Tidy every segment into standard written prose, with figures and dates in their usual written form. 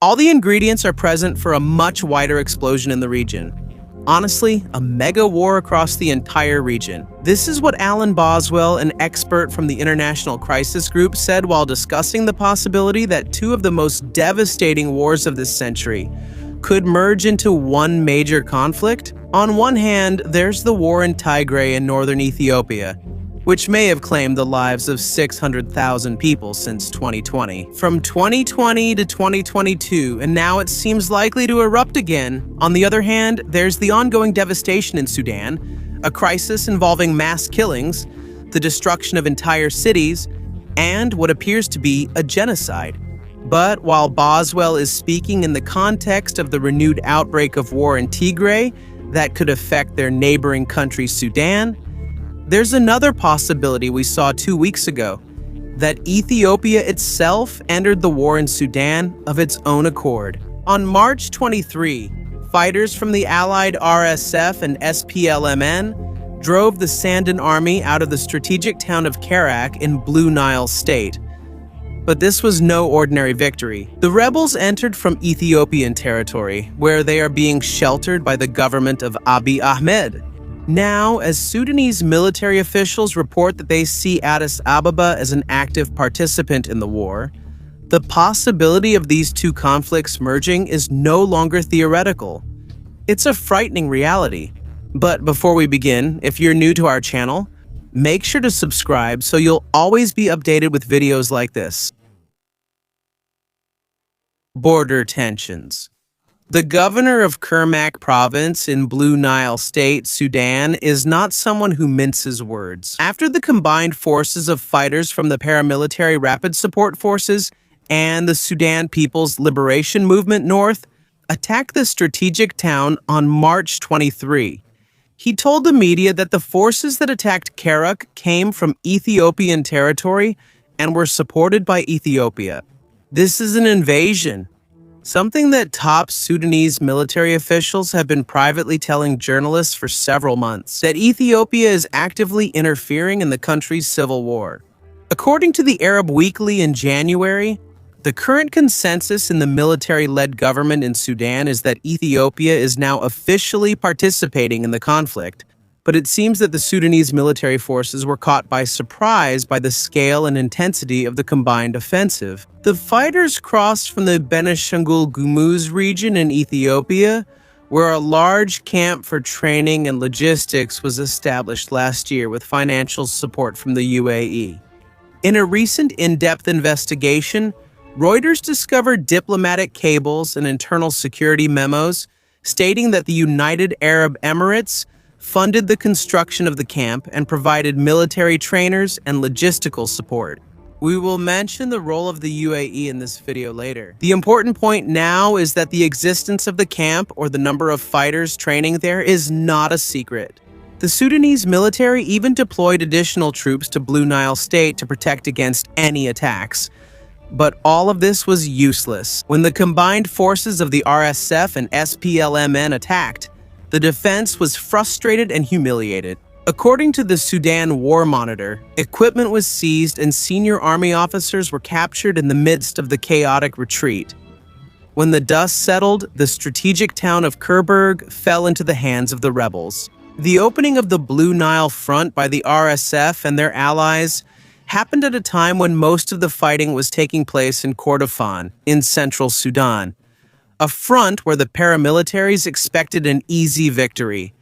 All the ingredients are present for a much wider explosion in the region. Honestly, a mega war across the entire region. This is what Alan Boswell, an expert from the International Crisis Group, said while discussing the possibility that two of the most devastating wars of this century could merge into one major conflict. On one hand, there's the war in Tigray in northern Ethiopia, which may have claimed the lives of 600,000 people since 2020. From 2020 to 2022, and now it seems likely to erupt again. On the other hand, there's the ongoing devastation in Sudan, a crisis involving mass killings, the destruction of entire cities, and what appears to be a genocide. But while Boswell is speaking in the context of the renewed outbreak of war in Tigray that could affect their neighboring country Sudan, there's another possibility we saw 2 weeks ago, that Ethiopia itself entered the war in Sudan of its own accord. On March 23, fighters from the allied RSF and SPLMN drove the Sandan army out of the strategic town of Kerak in Blue Nile State. But this was no ordinary victory. The rebels entered from Ethiopian territory, where they are being sheltered by the government of Abiy Ahmed. Now, as Sudanese military officials report that they see Addis Ababa as an active participant in the war, the possibility of these two conflicts merging is no longer theoretical. It's a frightening reality. But before we begin, if you're new to our channel, make sure to subscribe so you'll always be updated with videos like this. Border tensions. The governor of Kermak province in Blue Nile State, Sudan, is not someone who minces words. After the combined forces of fighters from the paramilitary Rapid Support Forces and the Sudan People's Liberation Movement North attacked the strategic town on March 23, he told the media that the forces that attacked Kerak came from Ethiopian territory and were supported by Ethiopia. This is an invasion, something that top Sudanese military officials have been privately telling journalists for several months, that Ethiopia is actively interfering in the country's civil war. According to the Arab Weekly in January, the current consensus in the military-led government in Sudan is that Ethiopia is now officially participating in the conflict, but it seems that the Sudanese military forces were caught by surprise by the scale and intensity of the combined offensive. The fighters crossed from the Benishangul Gumuz region in Ethiopia, where a large camp for training and logistics was established last year with financial support from the UAE. In a recent in-depth investigation, Reuters discovered diplomatic cables and internal security memos stating that the United Arab Emirates funded the construction of the camp and provided military trainers and logistical support. We will mention the role of the UAE in this video later. The important point now is that the existence of the camp or the number of fighters training there is not a secret. The Sudanese military even deployed additional troops to Blue Nile State to protect against any attacks. But all of this was useless. When the combined forces of the RSF and SPLMN attacked, the defense was frustrated and humiliated. According to the Sudan War Monitor, equipment was seized and senior army officers were captured in the midst of the chaotic retreat. When the dust settled, the strategic town of Kerburg fell into the hands of the rebels. The opening of the Blue Nile Front by the RSF and their allies happened at a time when most of the fighting was taking place in Kordofan, in central Sudan, a front where the paramilitaries expected an easy victory.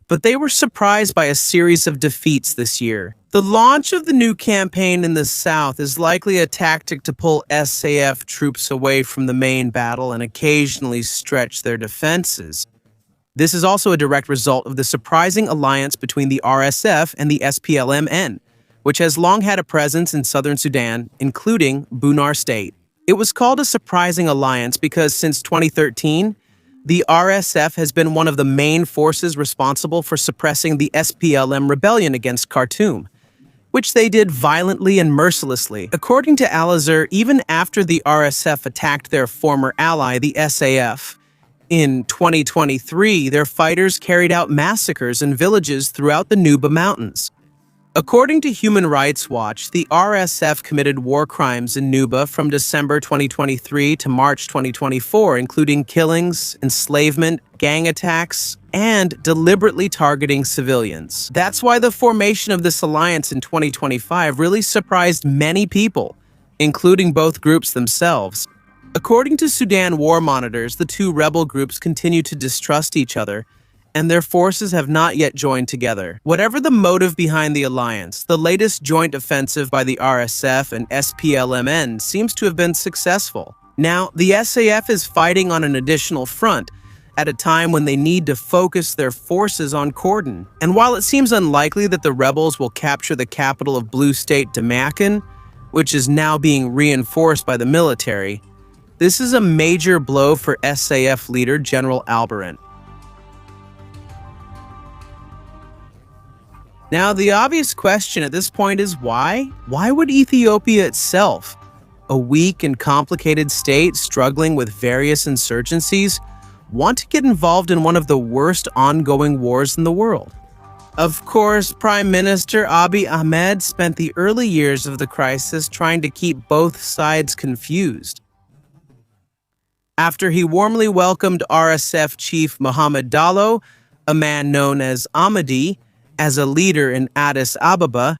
But they were surprised by a series of defeats this year. The launch of the new campaign in the south is likely a tactic to pull SAF troops away from the main battle and occasionally stretch their defenses. This is also a direct result of the surprising alliance between the RSF and the SPLMN, which has long had a presence in southern Sudan, including Bunar State. It was called a surprising alliance because since 2013, the RSF has been one of the main forces responsible for suppressing the SPLM rebellion against Khartoum, which they did violently and mercilessly. According to Al-Azhar, even after the RSF attacked their former ally, the SAF, in 2023, their fighters carried out massacres in villages throughout the Nuba Mountains. According to Human Rights Watch, the RSF committed war crimes in Nuba from December 2023 to March 2024, including killings, enslavement, gang attacks, and deliberately targeting civilians. That's why the formation of this alliance in 2025 really surprised many people, including both groups themselves. According to Sudan war monitors, the two rebel groups continue to distrust each other, and their forces have not yet joined together. Whatever the motive behind the alliance, the latest joint offensive by the RSF and SPLMN seems to have been successful. Now, the SAF is fighting on an additional front, at a time when they need to focus their forces on Cordon. And while it seems unlikely that the rebels will capture the capital of Blue State Damacan, which is now being reinforced by the military, this is a major blow for SAF leader General Albarant. Now, the obvious question at this point is why? Why would Ethiopia itself, a weak and complicated state struggling with various insurgencies, want to get involved in one of the worst ongoing wars in the world? Of course, Prime Minister Abiy Ahmed spent the early years of the crisis trying to keep both sides confused. After he warmly welcomed RSF chief Mohammed Dallo, a man known as Ahmadi, as a leader in Addis Ababa,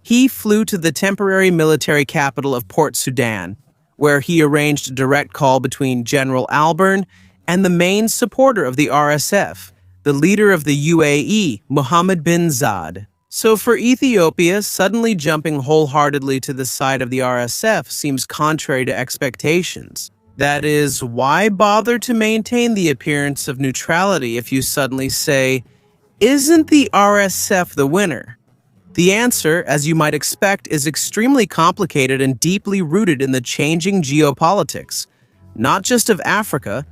he flew to the temporary military capital of Port Sudan, where he arranged a direct call between General Albarn and the main supporter of the RSF, the leader of the UAE, Mohammed bin Zayed. So for Ethiopia, suddenly jumping wholeheartedly to the side of the RSF seems contrary to expectations. That is, why bother to maintain the appearance of neutrality if you suddenly say, "Isn't the RSF the winner?" The answer, as you might expect, is extremely complicated and deeply rooted in the changing geopolitics, not just of Africa,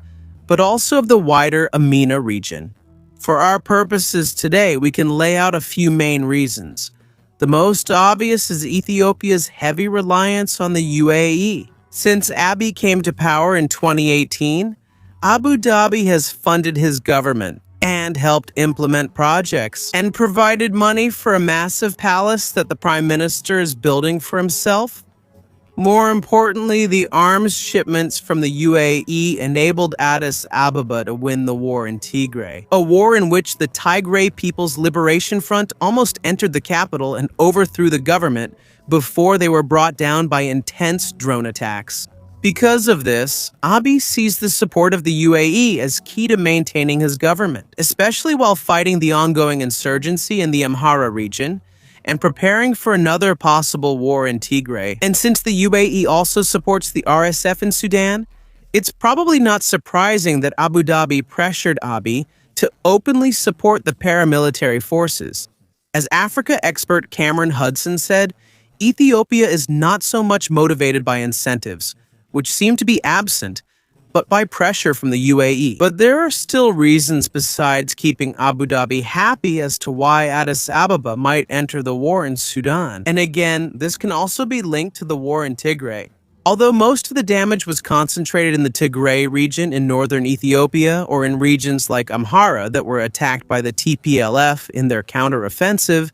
but also of the wider MENA region. For our purposes today, we can lay out a few main reasons. The most obvious is Ethiopia's heavy reliance on the UAE. Since Abiy came to power in 2018, Abu Dhabi has funded his government and helped implement projects and provided money for a massive palace that the Prime Minister is building for himself. More importantly, the arms shipments from the UAE enabled Addis Ababa to win the war in Tigray, a war in which the Tigray People's Liberation Front almost entered the capital and overthrew the government before they were brought down by intense drone attacks. Because of this, Abiy sees the support of the UAE as key to maintaining his government, especially while fighting the ongoing insurgency in the Amhara region and preparing for another possible war in Tigray. And since the UAE also supports the RSF in Sudan, it's probably not surprising that Abu Dhabi pressured Abiy to openly support the paramilitary forces. As Africa expert Cameron Hudson said, Ethiopia is not so much motivated by incentives, which seem to be absent, but by pressure from the UAE. But there are still reasons besides keeping Abu Dhabi happy as to why Addis Ababa might enter the war in Sudan. And again, this can also be linked to the war in Tigray. Although most of the damage was concentrated in the Tigray region in northern Ethiopia or in regions like Amhara that were attacked by the TPLF in their counteroffensive,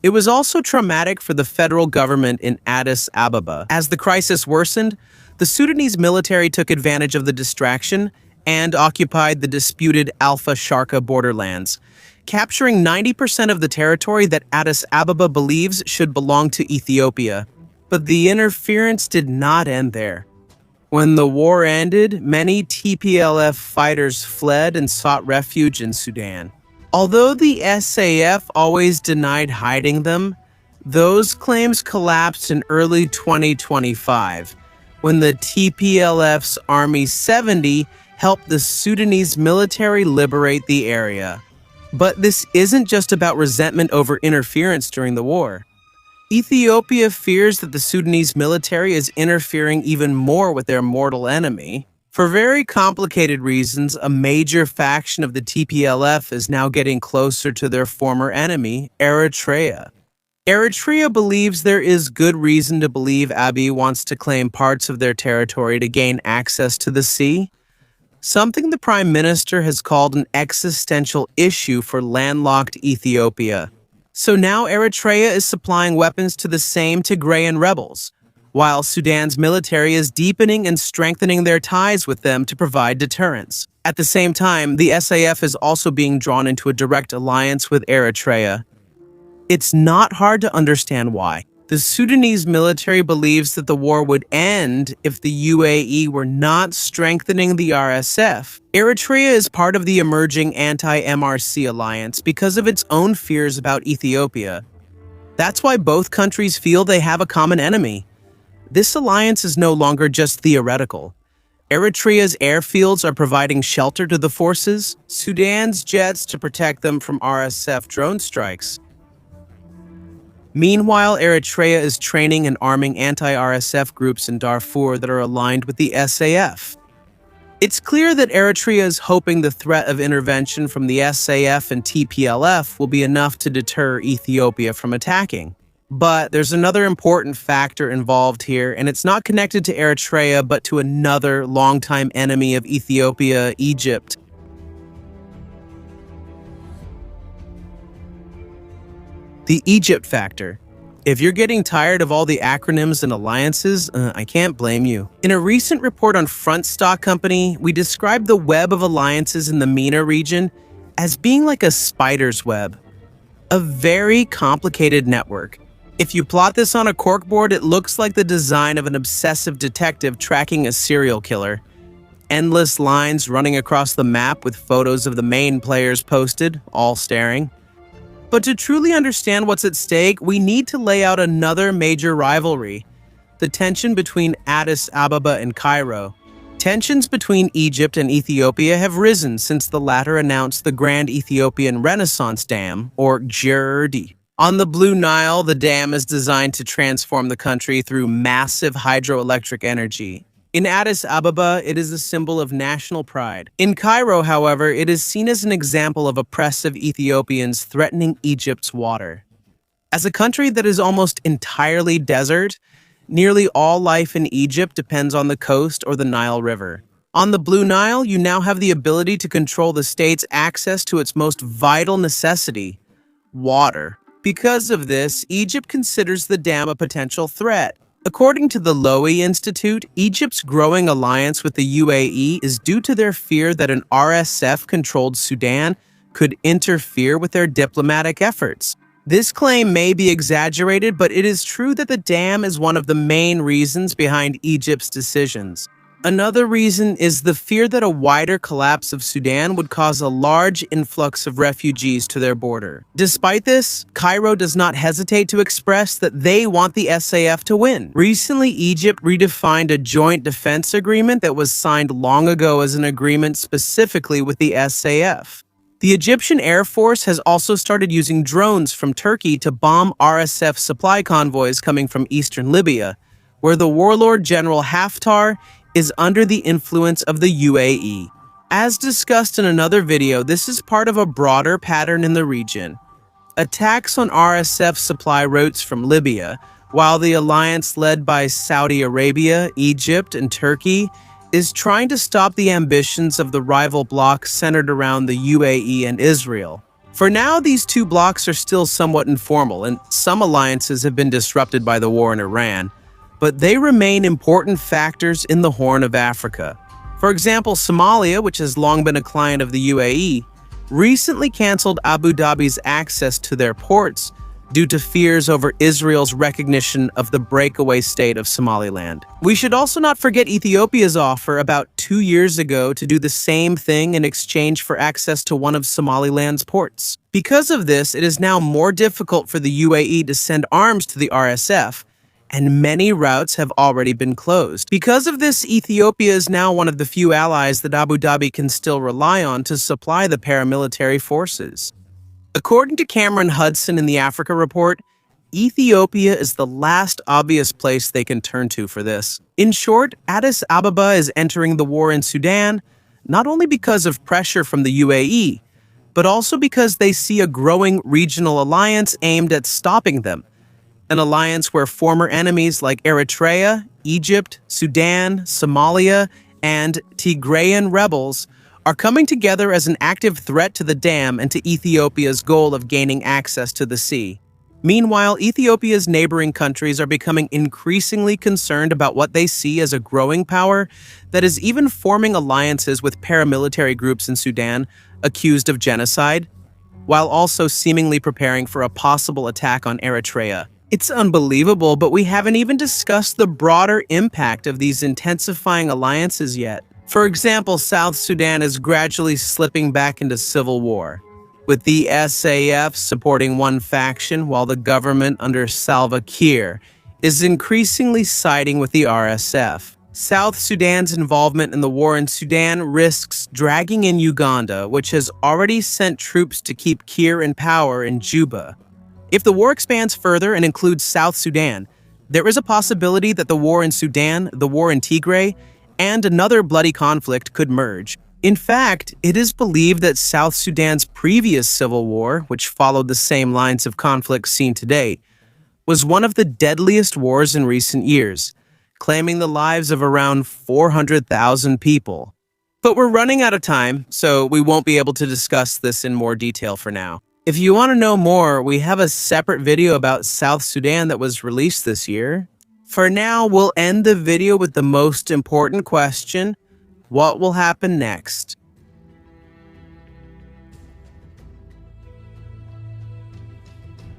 it was also traumatic for the federal government in Addis Ababa. As the crisis worsened, the Sudanese military took advantage of the distraction and occupied the disputed Alpha Sharqa borderlands, capturing 90% of the territory that Addis Ababa believes should belong to Ethiopia. But the interference did not end there. When the war ended, many TPLF fighters fled and sought refuge in Sudan. Although the SAF always denied hiding them, those claims collapsed in early 2025, when the TPLF's Army 70 helped the Sudanese military liberate the area. But this isn't just about resentment over interference during the war. Ethiopia fears that the Sudanese military is interfering even more with their mortal enemy. For very complicated reasons, a major faction of the TPLF is now getting closer to their former enemy, Eritrea. Eritrea believes there is good reason to believe Abiy wants to claim parts of their territory to gain access to the sea, something the Prime Minister has called an existential issue for landlocked Ethiopia. So now Eritrea is supplying weapons to the same Tigrayan rebels, while Sudan's military is deepening and strengthening their ties with them to provide deterrence. At the same time, the SAF is also being drawn into a direct alliance with Eritrea. It's not hard to understand why. The Sudanese military believes that the war would end if the UAE were not strengthening the RSF. Eritrea is part of the emerging anti-MRC alliance because of its own fears about Ethiopia. That's why both countries feel they have a common enemy. This alliance is no longer just theoretical. Eritrea's airfields are providing shelter to the forces, Sudan's jets to protect them from RSF drone strikes. Meanwhile, Eritrea is training and arming anti-RSF groups in Darfur that are aligned with the SAF. It's clear that Eritrea is hoping the threat of intervention from the SAF and TPLF will be enough to deter Ethiopia from attacking. But there's another important factor involved here, and it's not connected to Eritrea but to another longtime enemy of Ethiopia, Egypt. The Egypt factor. If you're getting tired of all the acronyms and alliances, I can't blame you. In a recent report on Front Stock Company, we described the web of alliances in the MENA region as being like a spider's web, a very complicated network. If you plot this on a corkboard, it looks like the design of an obsessive detective tracking a serial killer. Endless lines running across the map with photos of the main players posted, all staring. But to truly understand what's at stake, we need to lay out another major rivalry, the tension between Addis Ababa and Cairo. Tensions between Egypt and Ethiopia have risen since the latter announced the Grand Ethiopian Renaissance Dam, or GERD. On the Blue Nile, the dam is designed to transform the country through massive hydroelectric energy. In Addis Ababa, it is a symbol of national pride. In Cairo, however, it is seen as an example of oppressive Ethiopians threatening Egypt's water. As a country that is almost entirely desert, nearly all life in Egypt depends on the coast or the Nile River. On the Blue Nile, you now have the ability to control the state's access to its most vital necessity, water. Because of this, Egypt considers the dam a potential threat. According to the Lowy Institute, Egypt's growing alliance with the UAE is due to their fear that an RSF-controlled Sudan could interfere with their diplomatic efforts. This claim may be exaggerated, but it is true that the dam is one of the main reasons behind Egypt's decisions. Another reason is the fear that a wider collapse of Sudan would cause a large influx of refugees to their border. Despite this, Cairo does not hesitate to express that they want the SAF to win. Recently, Egypt redefined a joint defense agreement that was signed long ago as an agreement specifically with the SAF. The Egyptian Air Force has also started using drones from Turkey to bomb RSF supply convoys coming from eastern Libya, where the warlord General Haftar is under the influence of the UAE. As discussed in another video, this is part of a broader pattern in the region. Attacks on RSF supply routes from Libya, while the alliance led by Saudi Arabia, Egypt, and Turkey is trying to stop the ambitions of the rival blocs centered around the UAE and Israel. For now, these two blocs are still somewhat informal, and some alliances have been disrupted by the war in Iran, but they remain important factors in the Horn of Africa. For example, Somalia, which has long been a client of the UAE, recently canceled Abu Dhabi's access to their ports due to fears over Israel's recognition of the breakaway state of Somaliland. We should also not forget Ethiopia's offer about 2 years ago to do the same thing in exchange for access to one of Somaliland's ports. Because of this, it is now more difficult for the UAE to send arms to the RSF, and many routes have already been closed. Because of this, Ethiopia is now one of the few allies that Abu Dhabi can still rely on to supply the paramilitary forces. According to Cameron Hudson in the Africa Report, Ethiopia is the last obvious place they can turn to for this. In short, Addis Ababa is entering the war in Sudan, not only because of pressure from the UAE, but also because they see a growing regional alliance aimed at stopping them. An alliance where former enemies like Eritrea, Egypt, Sudan, Somalia, and Tigrayan rebels are coming together as an active threat to the dam and to Ethiopia's goal of gaining access to the sea. Meanwhile, Ethiopia's neighboring countries are becoming increasingly concerned about what they see as a growing power that is even forming alliances with paramilitary groups in Sudan accused of genocide, while also seemingly preparing for a possible attack on Eritrea. It's unbelievable, but we haven't even discussed the broader impact of these intensifying alliances yet. For example, South Sudan is gradually slipping back into civil war, with the SAF supporting one faction while the government under Salva Kiir is increasingly siding with the RSF. South Sudan's involvement in the war in Sudan risks dragging in Uganda, which has already sent troops to keep Kiir in power in Juba. If the war expands further and includes South Sudan, there is a possibility that the war in Sudan, the war in Tigray, and another bloody conflict could merge. In fact, it is believed that South Sudan's previous civil war, which followed the same lines of conflict seen today, was one of the deadliest wars in recent years, claiming the lives of around 400,000 people. But we're running out of time, so we won't be able to discuss this in more detail for now. If you want to know more, we have a separate video about South Sudan that was released this year. For now, we'll end the video with the most important question: what will happen next?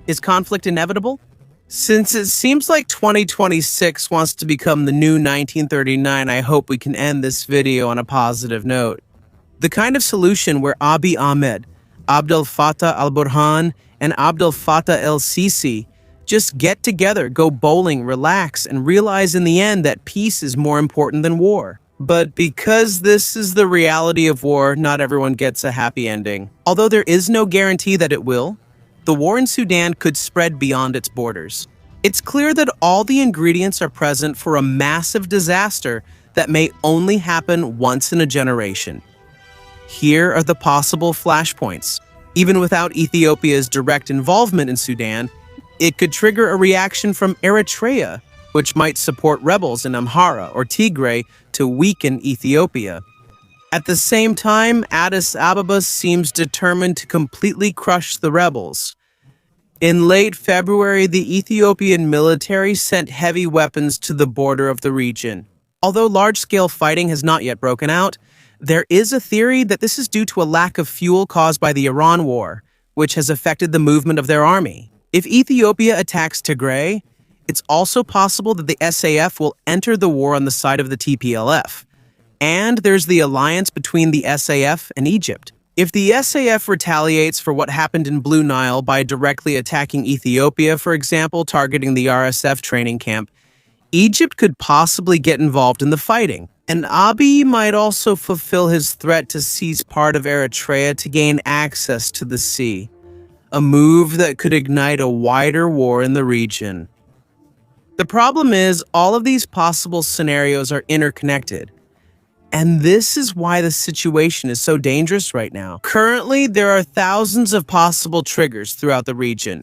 Is conflict inevitable? Since it seems like 2026 wants to become the new 1939, I hope we can end this video on a positive note. The kind of solution where Abiy Ahmed, Abdel Fattah al-Burhan, and Abdel Fattah el-Sisi just get together, go bowling, relax, and realize in the end that peace is more important than war. But because this is the reality of war, not everyone gets a happy ending. Although there is no guarantee that it will, the war in Sudan could spread beyond its borders. It's clear that all the ingredients are present for a massive disaster that may only happen once in a generation. Here are the possible flashpoints. Even without Ethiopia's direct involvement in Sudan, it could trigger a reaction from Eritrea, which might support rebels in Amhara or Tigray to weaken Ethiopia. At the same time, Addis Ababa seems determined to completely crush the rebels. In late February, the Ethiopian military sent heavy weapons to the border of the region. Although large-scale fighting has not yet broken out, there is a theory that this is due to a lack of fuel caused by the Iran war, which has affected the movement of their army. If Ethiopia attacks Tigray, it's also possible that the SAF will enter the war on the side of the TPLF. And there's the alliance between the SAF and Egypt. If the SAF retaliates for what happened in Blue Nile by directly attacking Ethiopia, for example, targeting the RSF training camp, Egypt could possibly get involved in the fighting. And Abiy might also fulfill his threat to seize part of Eritrea to gain access to the sea, a move that could ignite a wider war in the region. The problem is, all of these possible scenarios are interconnected. And this is why the situation is so dangerous right now. Currently, there are thousands of possible triggers throughout the region.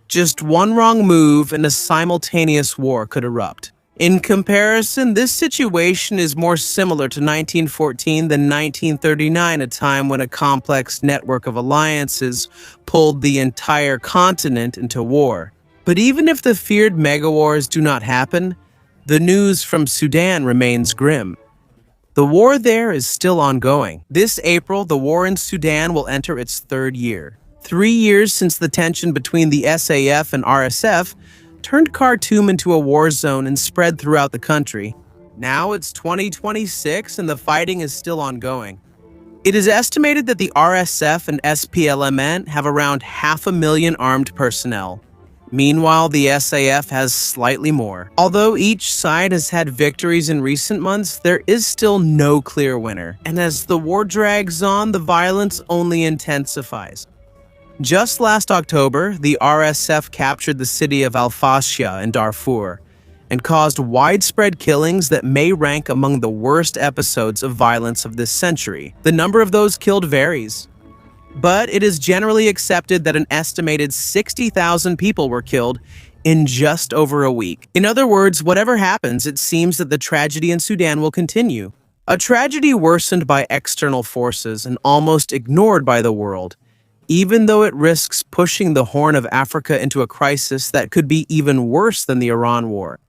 Just one wrong move and a simultaneous war could erupt. In comparison, this situation is more similar to 1914 than 1939, a time when a complex network of alliances pulled the entire continent into war. But even if the feared megawars do not happen, the news from Sudan remains grim. The war there is still ongoing. This April, the war in Sudan will enter its third year. 3 years since the tension between the SAF and RSF turned Khartoum into a war zone and spread throughout the country. Now it's 2026 and the fighting is still ongoing. It is estimated that the RSF and SPLMN have around 500,000 armed personnel. Meanwhile, the SAF has slightly more. Although each side has had victories in recent months, there is still no clear winner. And as the war drags on, the violence only intensifies. Just last October, the RSF captured the city of Al-Fashia in Darfur and caused widespread killings that may rank among the worst episodes of violence of this century. The number of those killed varies, but it is generally accepted that an estimated 60,000 people were killed in just over a week. In other words, whatever happens, it seems that the tragedy in Sudan will continue. A tragedy worsened by external forces and almost ignored by the world, even though it risks pushing the Horn of Africa into a crisis that could be even worse than the Iran War.